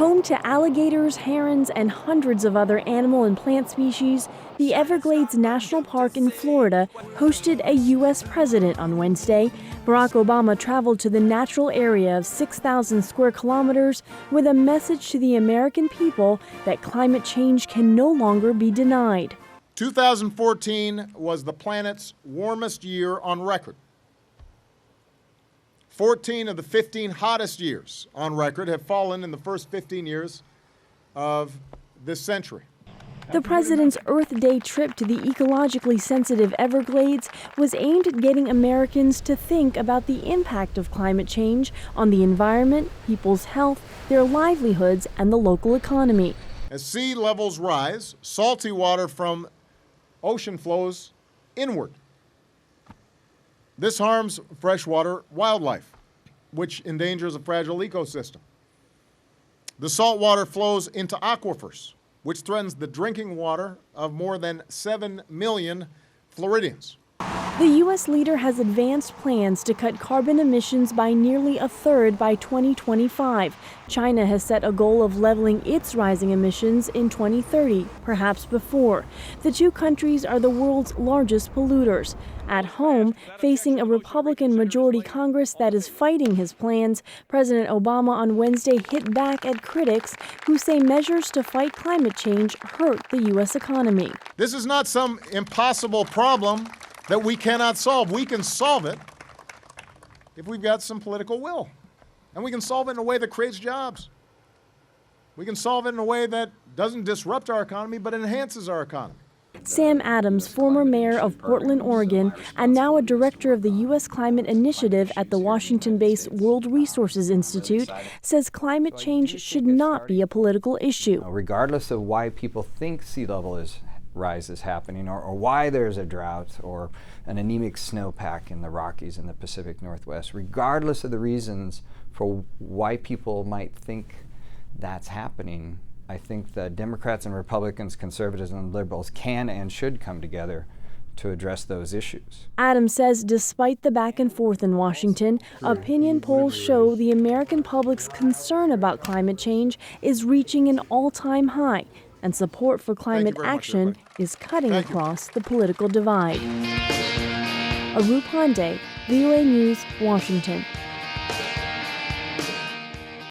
Home to alligators, herons, and hundreds of other animal and plant species, the Everglades National Park in Florida hosted a U.S. president on Wednesday. Barack Obama traveled to the natural area of 6,000 square kilometers with a message to the American people that climate change can no longer be denied. 2014 was the planet's warmest year on record. 14 of the 15 hottest years on record have fallen in the first 15 years of this century. The president's Earth Day trip to the ecologically sensitive Everglades was aimed at getting Americans to think about the impact of climate change on the environment, people's health, their livelihoods, and the local economy. As sea levels rise, salty water from ocean flows inward. This harms freshwater wildlife, which endangers a fragile ecosystem. The salt water flows into aquifers, which threatens the drinking water of more than 7 million Floridians. The U.S. leader has advanced plans to cut carbon emissions by nearly a third by 2025. China has set a goal of leveling its rising emissions in 2030, perhaps before. The two countries are the world's largest polluters. At home, facing a Republican-majority Congress that is fighting his plans, President Obama on Wednesday hit back at critics who say measures to fight climate change hurt the U.S. economy. This is not some impossible problem that we cannot solve. We can solve it if we've got some political will. And we can solve it in a way that creates jobs. We can solve it in a way that doesn't disrupt our economy, but enhances our economy. Sam Adams, former mayor of Portland, Oregon, and now a director of the U.S. Climate Initiative at the Washington-based World Resources Institute, says climate change should not be a political issue. Regardless of why people think sea level rise is happening, or why there's a drought or an anemic snowpack in the Rockies and the Pacific Northwest, regardless of the reasons for why people might think that's happening, I think the Democrats and Republicans, conservatives and liberals can and should come together to address those issues. Adams says despite the back and forth in Washington, opinion polls show the American public's concern about climate change is reaching an all-time high, and support for climate action is cutting across the political divide. Aru Pande, VOA News, Washington.